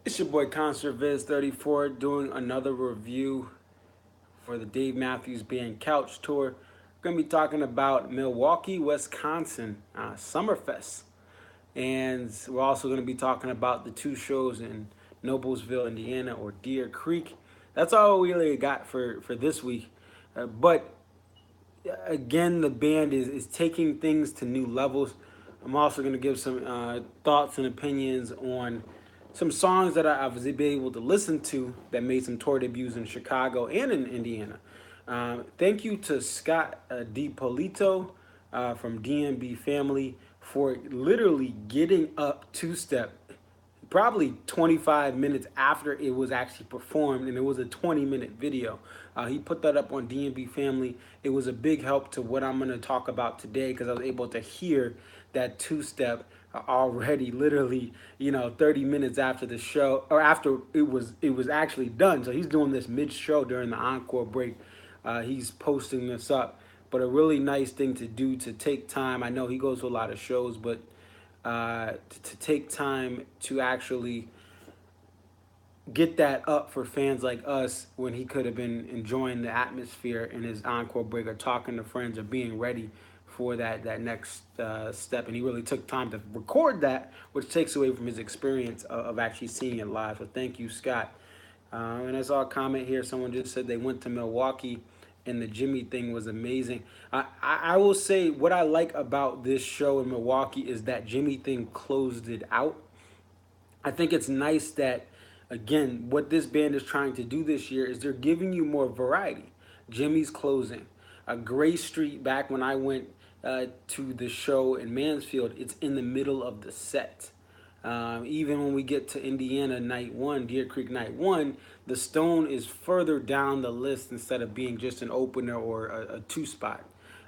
It's your boy Concert Viz 34 doing another review for the Dave Matthews Band Couch Tour. We're going to be talking about Milwaukee, Wisconsin Summerfest. And we're also going to be talking about the two shows in Noblesville, Indiana, or Deer Creek. That's all we really got for this week. But again, the band is taking things to new levels. I'm also going to give some thoughts and opinions on some songs that I was able to listen to that made some tour debuts in Chicago and in Indiana. Thank you to Scott DiPolito from GNB Family for literally getting up two step probably 25 minutes after it was actually performed, and it was a 20-minute video. He put that up on DNB Family. It was a big help to what I'm going to talk about today because I was able to hear that two-step already literally 30 minutes after the show, or after it was actually done. So he's doing this mid-show during the encore break. He's posting this up, but a really nice thing to do, to take time. I know he goes to a lot of shows, but to take time to actually get that up for fans like us when he could have been enjoying the atmosphere in his encore break, or talking to friends, or being ready for that next step. And he really took time to record that, which takes away from his experience of actually seeing it live. So thank you, Scott. And I saw a comment here. Someone just said they went to Milwaukee and the Jimmy thing was amazing. I will say what I like about this show in Milwaukee is that Jimmy thing closed it out. I think it's nice that, again, what this band is trying to do this year is they're giving you more variety. Jimmy's closing. Gray Street, back when I went to the show in Mansfield, it's in the middle of the set. Even when we get to Indiana night one, Deer Creek night one, the Stone is further down the list instead of being just an opener or a two spot.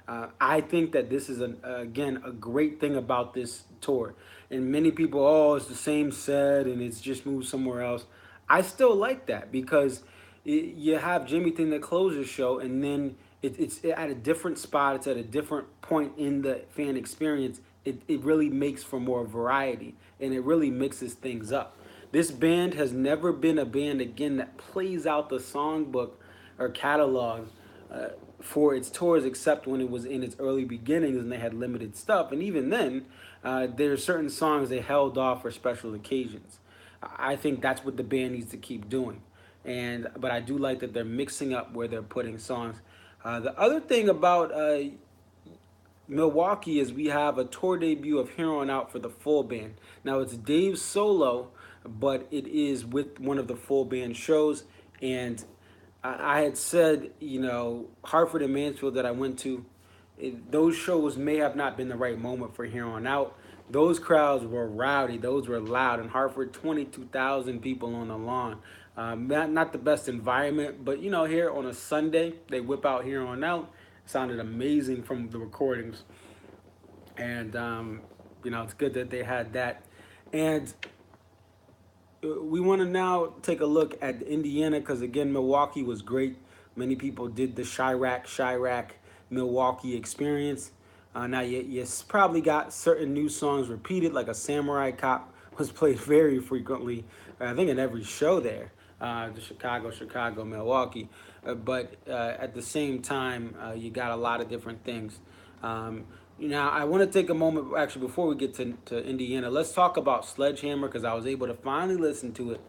I think that this is, again, a great thing about this tour. And many people, oh, it's the same set and it's just moved somewhere else. I still like that because you have Jimmy Thing that closes the show, and then it's at a different spot. It's at a different point in the fan experience. It really makes for more variety, and it really mixes things up. This band has never been a band, again, that plays out the songbook or catalog for its tours, except when it was in its early beginnings and they had limited stuff. And even then, there are certain songs they held off for special occasions. I think that's what the band needs to keep doing. But I do like that they're mixing up where they're putting songs. The other thing about Milwaukee is we have a tour debut of Heroin out for the full band. Now it's Dave's solo, but it is with one of the full band shows. And I had said, Hartford and Mansfield that I went to, those shows may have not been the right moment for Heroin out. Those crowds were rowdy. Those were loud. In Hartford, 22,000 people on the lawn. Not the best environment, but here on a Sunday, they whip out Heroin out. Sounded amazing from the recordings, and it's good that they had that. And we want to now take a look at Indiana, because again, Milwaukee was great. Many people did the Chirac Milwaukee experience. Now you probably got certain new songs repeated, like a Samurai Cop was played very frequently, I think in every show there. The Chicago, Milwaukee. But at the same time, you got a lot of different things. Now, I want to take a moment, actually, before we get to Indiana, let's talk about Sledgehammer, because I was able to finally listen to it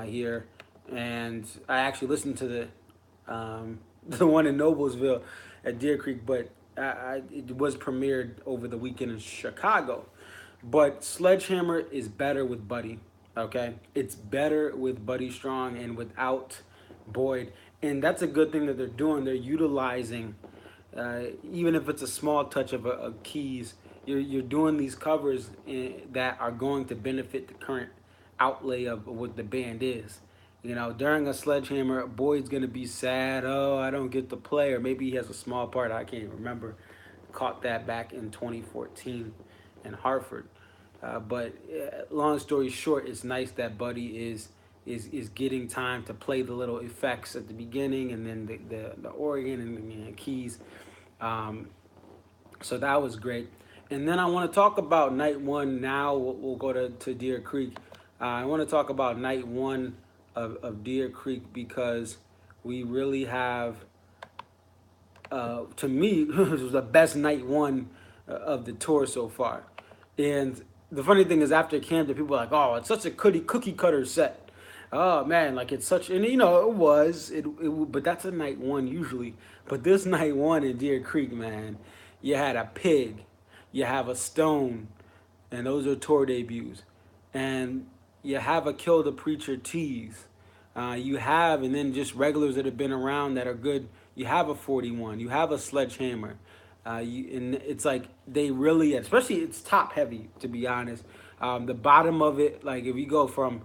here. And I actually listened to the one in Noblesville at Deer Creek, but it was premiered over the weekend in Chicago. But Sledgehammer is better with Buddy. Okay, it's better with Buddy Strong and without Boyd, and that's a good thing that they're doing. They're utilizing, even if it's a small touch of keys, you're doing these covers that are going to benefit the current outlay of what the band is. During a Sledgehammer, Boyd's gonna be sad. Oh, I don't get to play, or maybe he has a small part. I can't remember. Caught that back in 2014 in Hartford. But long story short, it's nice that Buddy is getting time to play the little effects at the beginning, and then the organ and the keys. So that was great. And then I want to talk about night one now. We'll go to Deer Creek. I want to talk about night one of Deer Creek because we really have, to me, it was the best night one of the tour so far. And the funny thing is, after Camden, people were like, "Oh, it's such a cookie cutter set." Oh man, like it's such, and it was but that's a night one usually. But this night one in Deer Creek, man, you had a pig, you have a stone, and those are tour debuts. And you have a Kill the Preacher tease. You have, and then just regulars that have been around that are good. You have a 41. You have a Sledgehammer. And it's like they really, especially it's top heavy to be honest. The bottom of it, like if you go from,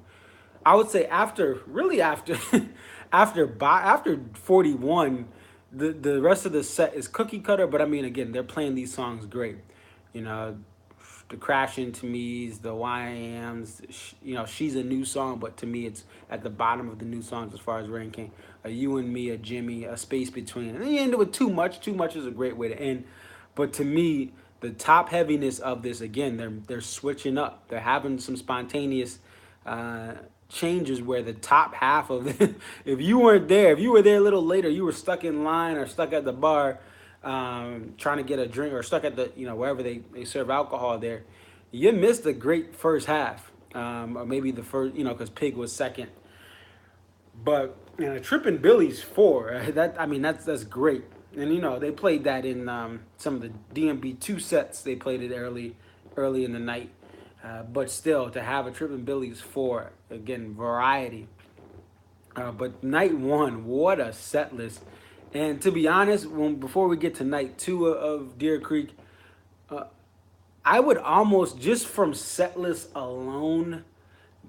I would say after after 41, the rest of the set is cookie cutter. But I mean, again, they're playing these songs great. You know, the Crash Into Me's, the YAM's, She's a New Song, but to me it's at the bottom of the new songs as far as ranking. A You and Me, a Jimmy, a Space Between. And then you end it with Too Much. Too Much is a great way to end. But to me, the top heaviness of this, again, they're switching up. They're having some spontaneous changes where the top half of it, if you weren't there, if you were there a little later, you were stuck in line or stuck at the bar, trying to get a drink, or stuck at the wherever they serve alcohol there, you missed a great first half, or maybe the first, because Pig was second. But Trippin' Billy's four. That's great. And they played that in some of the DMB two sets. They played it early in the night. But still, to have a Trippin' Billy's four, again, variety. But night one, what a set list. And to be honest, before we get to night two of Deer Creek, I would almost, just from set list alone,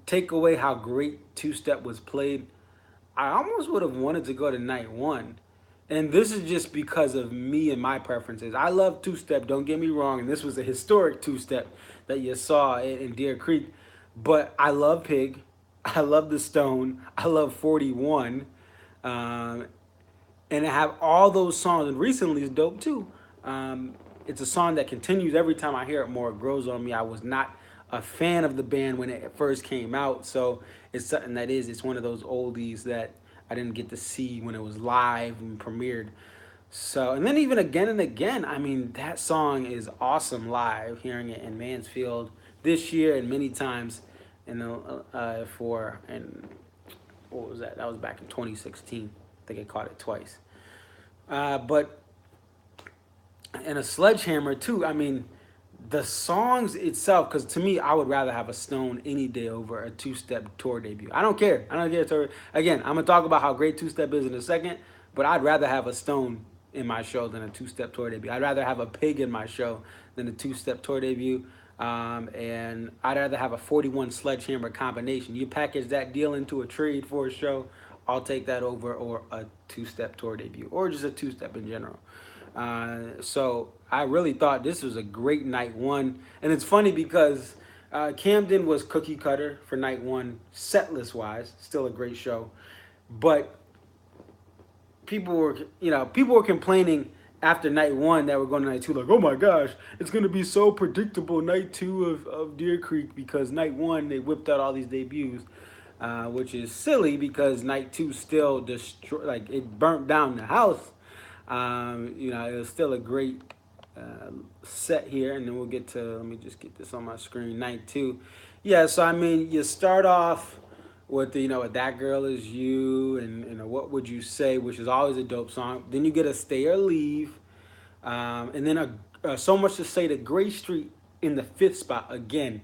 take away how great two step was played. I almost would have wanted to go to night one. And this is just because of me and my preferences. I love two step, don't get me wrong. And this was a historic two step that you saw in Deer Creek. But I love Pig. I love the Stone. I love 41. Um, and I have all those songs. And recently is dope too. It's a song that continues every time I hear it more. It grows on me. I was not a fan of the band when it first came out. So it's something it's one of those oldies that I didn't get to see when it was live and premiered. So, and then even again and again, I mean, that song is awesome live, hearing it in Mansfield this year and many times in the, and what was that? That was back in 2016. I think I caught it twice. But and a Sledgehammer too. I mean, the songs itself, because to me, I would rather have a Stone any day over a two-step tour debut. I don't care. I don't care. Tour. Again, I'm gonna talk about how great two-step is in a second, but I'd rather have a Stone in my show than a two-step tour debut. I'd rather have a Pig in my show than a two-step tour debut. And I'd rather have a 41 Sledgehammer combination. You package that deal into a trade for a show, I'll take that over or a two-step tour debut, or just a two-step in general. So I really thought this was a great night one. And it's funny because Camden was cookie cutter for night one, set list wise, still a great show. But people were complaining after night one that we're going to night two, like, oh my gosh, it's going to be so predictable night two of Deer Creek, because night one they whipped out all these debuts, which is silly because night two still it burnt down the house. It was still a great set here, and then we'll get to, let me just get this on my screen, night two. Yeah, so I mean, you start off with That Girl Is You, and What Would You Say, which is always a dope song. Then you get a Stay or Leave, and then So Much to Say to Gray Street in the fifth spot. Again,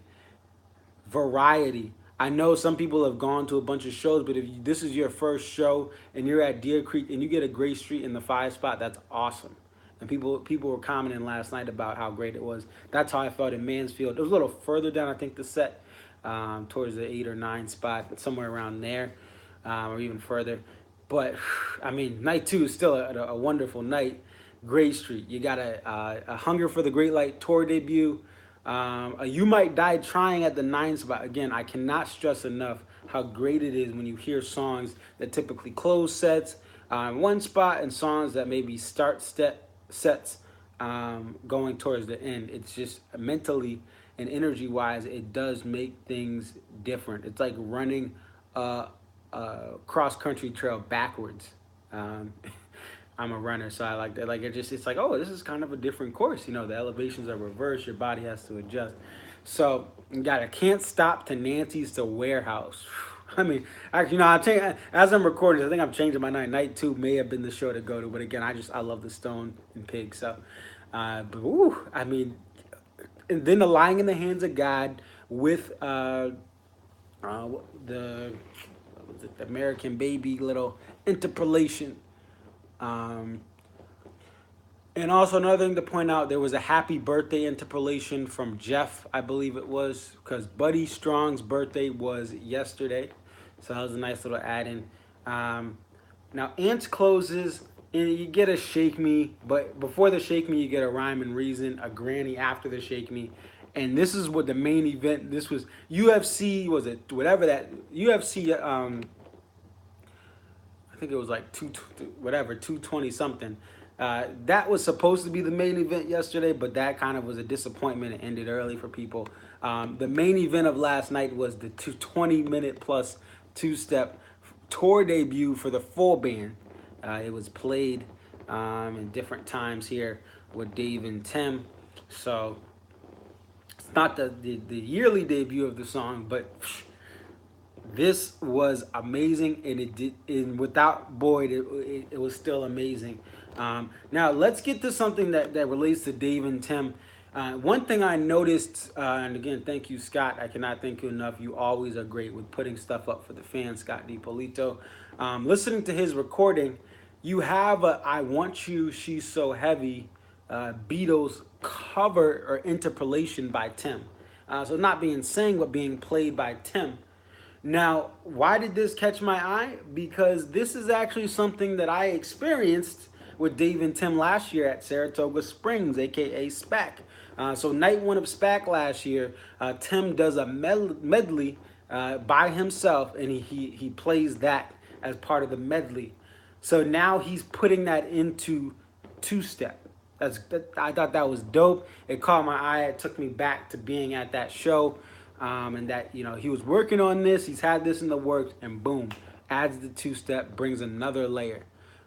variety. I know some people have gone to a bunch of shows, but if this is your first show and you're at Deer Creek and you get a Gray Street in the 5 spot, that's awesome. And people were commenting last night about how great it was. That's how I felt in Mansfield. It was a little further down, I think, the set, towards the 8 or 9 spot, somewhere around there, or even further. But I mean, night two is still a wonderful night. Gray Street. You got a Hunger for the Great Light tour debut. You Might Die Trying at the 9 spot. Again, I cannot stress enough how great it is when you hear songs that typically close sets in one spot and songs that maybe start sets going towards the end. It's just mentally and energy wise, it does make things different. It's like running a cross country trail backwards. Um, I'm a runner, so I like that. Like it's like, oh, this is kind of a different course. You know, the elevations are reversed. Your body has to adjust. So you got a Can't Stop to Nancy's to Warehouse. I mean, actually, you know, as I'm recording, I think I'm changing my night. Night 2 may have been the show to go to, but again, I love the Stone and Pig. So, but woo, I mean, and then the Lying in the Hands of God with the what was it, the American Baby little interpolation. Um, and also another thing to point out, there was a happy birthday interpolation from Jeff, I believe it was, because Buddy Strong's birthday was yesterday. So that was a nice little add-in. Now, Ants closes, and you get a Shake Me, but before the Shake Me, you get a Rhyme and Reason, a Granny after the Shake Me. And this is what the main event, this was UFC, was it, whatever that, UFC, I think it was like 220 something. That was supposed to be the main event yesterday, but that kind of was a disappointment. It ended early for people. The main event of last night was the 20-minute plus two-step tour debut for the full band. It was played in different times here with Dave and Tim. So it's not the yearly debut of the song, but this was amazing, and it did. And without Boyd, it was still amazing. Now let's get to something that relates to Dave and Tim. One thing I noticed, and again, thank you, Scott. I cannot thank you enough. You always are great with putting stuff up for the fans, Scott DiPolito. Listening to his recording, you have a "I Want You, She's So Heavy" Beatles cover or interpolation by Tim. So not being sang, but being played by Tim. Now, why did this catch my eye? Because this is actually something that I experienced with Dave and Tim last year at Saratoga Springs, aka SPAC. So night 1 of SPAC last year, Tim does a medley by himself, and he plays that as part of the medley. So now he's putting that into two-step. I thought that was dope. It caught my eye. It took me back to being at that show. And that, you know, he was working on this, he's had this in the works, and boom, adds the two-step, brings another layer.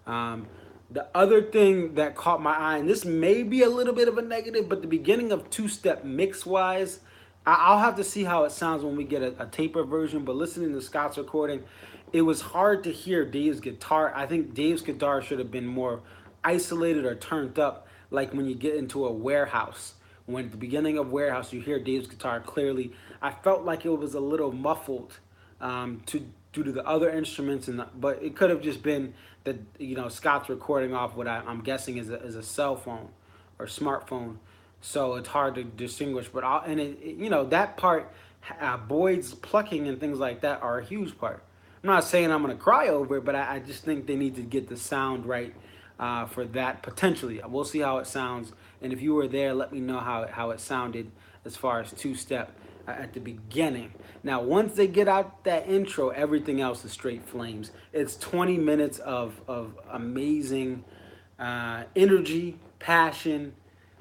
The other thing that caught my eye, and this may be a little bit of a negative, but the beginning of two-step mix-wise, I'll have to see how it sounds when we get a taper version, but listening to Scott's recording, it was hard to hear Dave's guitar. I think Dave's guitar should have been more isolated or turned up, like when you get into a Warehouse. When at the beginning of Warehouse, you hear Dave's guitar clearly. I felt like it was a little muffled due to the other instruments, but it could have just been that, you know, Scott's recording off what I'm guessing is a cell phone or smartphone, so it's hard to distinguish. But you know, that part, Boyd's plucking and things like that are a huge part. I'm not saying I'm gonna cry over it, but I just think they need to get the sound right for that potentially. We'll see how it sounds. And if you were there, let me know how it sounded as far as two-step at the beginning. Now, once they get out that intro, everything else is straight flames. It's 20 minutes of amazing energy, passion,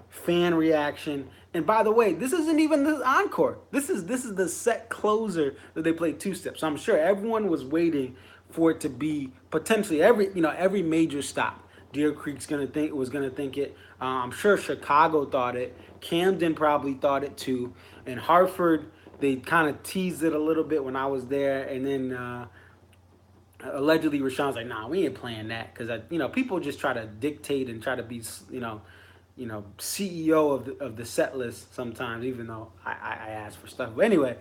fan reaction. And by the way, this isn't even the encore. This is the set closer that they played two-step. So I'm sure everyone was waiting for it to be potentially every major stop. Deer Creek's was gonna think it. I'm sure Chicago thought it. Camden probably thought it too. And Hartford, they kind of teased it a little bit when I was there. And then allegedly Rashawn's like, nah, we ain't playing that, because people just try to dictate and try to be CEO of the set list sometimes, even though I ask for stuff. But anyway,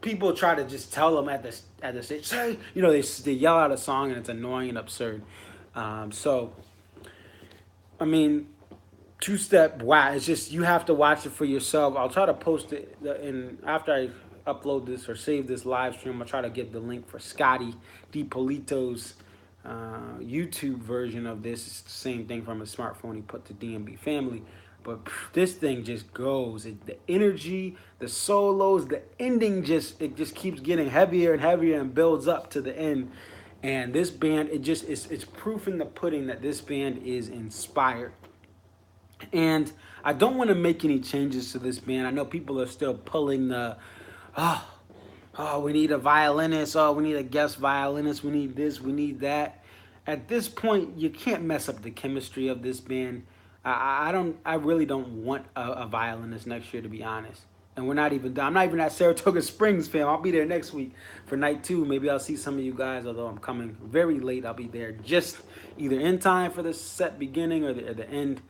people try to just tell them at the stage, say, they yell out a song and it's annoying and absurd. So, I mean, two-step, wow, it's just, you have to watch it for yourself. I'll try to post it, and after I upload this or save this live stream, I'll try to get the link for Scotty DiPolito's YouTube version of this. It's the same thing from a smartphone he put to GNB Family. But this thing just goes. The energy, the solos, the ending it just keeps getting heavier and heavier and builds up to the end. And this band, it's proof in the pudding that this band is inspired. And I don't want to make any changes to this band. I know people are still pulling the oh, oh, we need a violinist. Oh, we need a guest violinist. We need this. We need that. At this point, you can't mess up the chemistry of this band. I don't. I really don't want a violinist next year, to be honest. And we're not even. I'm not even at Saratoga Springs, fam. I'll be there next week for night 2. Maybe I'll see some of you guys. Although I'm coming very late, I'll be there just either in time for the set beginning or the end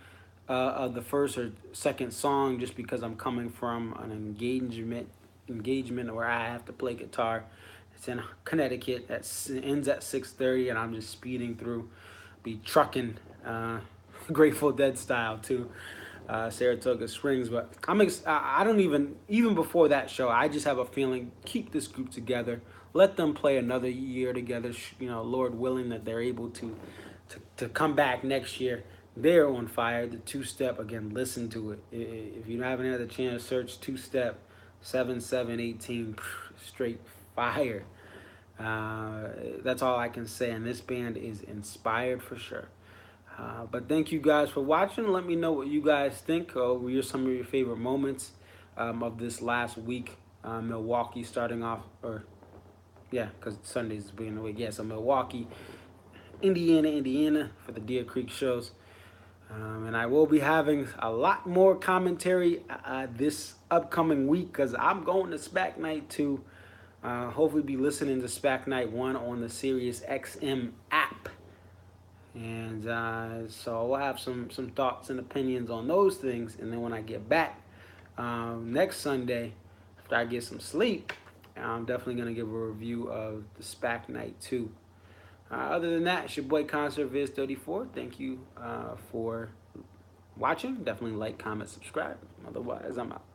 of the first or second song, just because I'm coming from an engagement where I have to play guitar. It's in Connecticut. That ends at 6:30, and I'm just speeding through, be trucking, Grateful Dead style to Saratoga Springs. But I don't even before that show, I just have a feeling, keep this group together, let them play another year together. You know, Lord willing that they're able to come back next year. They're on fire. The two-step, again, listen to it. If you haven't had the chance, search two-step 7718, straight fire. That's all I can say. And this band is inspired for sure. But thank you guys for watching. Let me know what you guys think. What are some of your favorite moments of this last week? Milwaukee starting off, or yeah, because Sunday's the beginning of the week. Yeah, so Milwaukee, Indiana for the Deer Creek shows. And I will be having a lot more commentary this upcoming week because I'm going to SPAC Night 2. Hopefully be listening to SPAC Night 1 on the Sirius XM app. And so we'll have some thoughts and opinions on those things. And then when I get back next Sunday, after I get some sleep, I'm definitely going to give a review of the SPAC Night 2. Other than that, it's your boy ConcertViz34. Thank you for watching. Definitely like, comment, subscribe. Otherwise, I'm out.